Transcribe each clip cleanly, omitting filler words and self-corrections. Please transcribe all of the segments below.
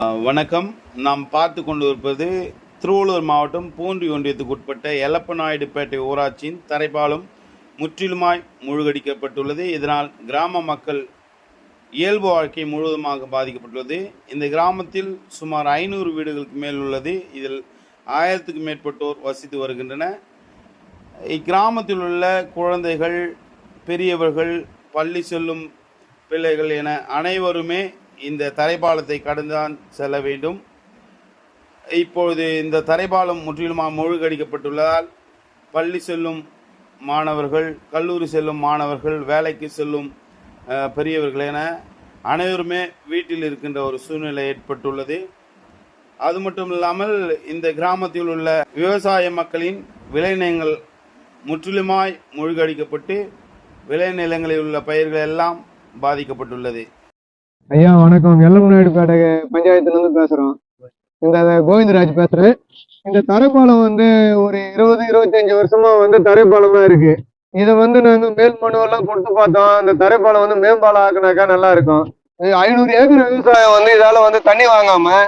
வணக்கம். நாம் பார்த்து கொண்டு இருப்பது திருவள்ளூர் மாவட்டம் பூண்டி ஒன்றியத்துக்கு உட்பட்ட எலப்பநாயுடுபேட்டை ஊராட்சியின் தரைப்பாலம் முற்றிலுமாய் மூழ்கடிக்கப்பட்டுள்ளது. இதனால் கிராம மக்கள் இயல்பு வாழ்க்கை முழுவதுமாக பாதிக்கப்பட்டுள்ளது. இந்த கிராமத்தில் சுமார் 500 வீடுகளுக்கு மேல் உள்ளது. இதில் 1000க்கும் மேற்பட்டோர் வசித்து வருகின்றன. இக்கிராமத்தில் உள்ள குழந்தைகள், பெரியவர்கள், பள்ளி செல்லும் பிள்ளைகள் என அனைவருமே இந்த தரைப்பாலத்தை கடந்துதான் செல்ல வேண்டும். இப்பொழுது இந்த தரைப்பாலம் முற்றிலுமாக மூழ்கடிக்கப்பட்டுள்ளதால் பள்ளி செல்லும் மாணவர்கள், கல்லூரி செல்லும் மாணவர்கள், வேலைக்கு செல்லும் பெரியவர்கள் என அனைவருமே வீட்டில் இருக்கின்ற ஒரு சூழ்நிலை ஏற்பட்டுள்ளது. அது மட்டும் இல்லாமல் இந்த கிராமத்தில் உள்ள விவசாய மக்களின் விளைநிலங்கள் முற்றிலுமாய் மூழ்கடிக்கப்பட்டு விளைநிலங்களில் உள்ள பயிர்கள் எல்லாம் பாதிக்கப்பட்டுள்ளது. ஐயா வணக்கம். எல்லப்பநாயுடுபேட்டை பஞ்சாயத்துலேருந்து பேசுகிறோம். இந்த கோவிந்தராஜ் பேசுகிறேன். இந்த தரைப்பாலம் ஒரு 20-25 வருஷமாக தரைப்பாலம் தான் இருக்குது. இதை நாங்கள் மேல் மனுவெல்லாம் கொடுத்து பார்த்தோம். இந்த தரைப்பாலம் மேம்பாலம் ஆக்குனாக்கா நல்லா இருக்கும். 500 ஏக்கர் விவசாயம் இதால் தண்ணி வாங்காமல்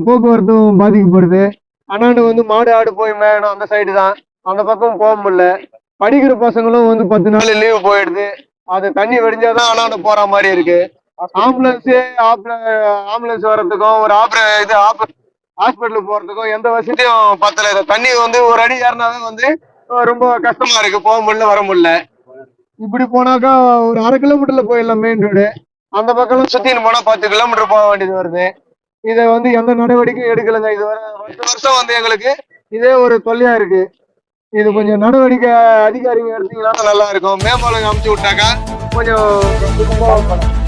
போக்குவரத்தும் பாதிக்கப்படுது. அண்ணாண்டு மாடு ஆடு போய் மேயணும். அந்த சைடு தான், அந்த பக்கம் போக முடியல. படிக்கிற பசங்களும் 10 நாள் லீவு போயிடுது. அது தண்ணி வெடிஞ்சாதான் அண்ணாண்டு போற மாதிரி இருக்கு. ஆம்புலன்ஸ் வர்றதுக்கும் ஒரு ஹாஸ்பிட்டலுக்கு போறதுக்கும் எந்த வசதியும் பத்தல. தண்ணி ஒரு அடி ஏறினாவே ரொம்ப கஷ்டமா இருக்கு. போக முடியல, வர முடியல. இப்படி போனாக்கா ஒரு 1/2 கிலோமீட்டர்ல போயிடலாம் மெயின் ரோடு. அந்த பக்கம் சுத்தின்னு போனா 10 கிலோமீட்டர் போக வேண்டியது வருது. இதை எந்த நடவடிக்கையும் எடுக்கலைங்க. இது வருஷம் எங்களுக்கு இதே ஒரு தொல்லையா இருக்கு. இது கொஞ்சம் நடவடிக்கை அதிகாரிங்க எடுத்தீங்கன்னா நல்லா இருக்கும். மேம்பாலம் அமைச்சு விட்டாக்கா கொஞ்சம்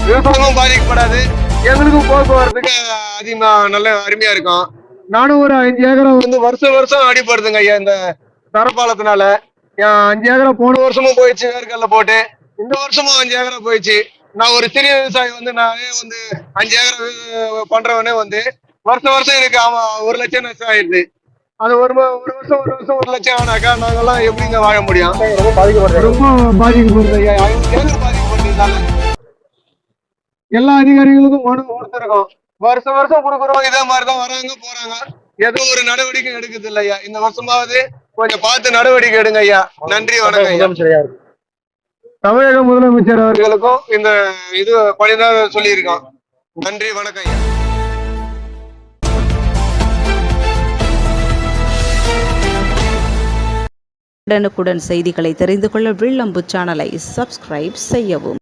விவசாயமும் பாதிக்கப்படாது, எங்களுக்கும் போக்குவரத்துக்கு அதிகமா நல்ல அருமையா இருக்கும். நானும் ஒரு 5 ஏக்கரை வருஷம் அடிப்படுதுங்க ஐயா இந்த தரைப்பாலத்தினால. 5 ஏக்கரை போன வருஷமும் போயிடுச்சு வேர்க்கல்ல போட்டு. இந்த வருஷமும் 5 ஏக்கரை போயிடுச்சு. நான் ஒரு சிறிய விவசாயி நானே 5 ஏக்கரை பண்றவனே வருஷம் எனக்கு 1 லட்சம் நஷ்டம் ஆயிடுது. அது ஒரு வருஷம் 1 லட்சம் ஆனாக்கா நாங்கெல்லாம் எப்படிங்க வாழ முடியும்? ரொம்ப பாதிக்கப்படுது ஐயா. 5 ஏக்கர் பாதிக்கப்படுறதால எல்லா அதிகாரிகளுக்கும் மனு கொடுத்துருக்கோம். வருஷம் கொடுக்குறோம். இதே மாதிரிதான் வராங்க போறாங்க. ஏதோ ஒரு நடவடிக்கை எடுக்குது இல்ல ஐயா. இந்த வருஷமாவது கொஞ்சம் பார்த்து நடவடிக்கை எடுங்க ஐயா. நன்றி, வணக்கம் ஐயா. தமிழக முதலமைச்சர் அவர்களுக்கும் இந்த இது பணிதான் சொல்லியிருக்கோம். நன்றி, வணக்கம் ஐயா. உடனுக்குடன் செய்திகளை தெரிந்து கொள்ள வில்லம்பு சேனலை சப்ஸ்கிரைப் செய்யவும்.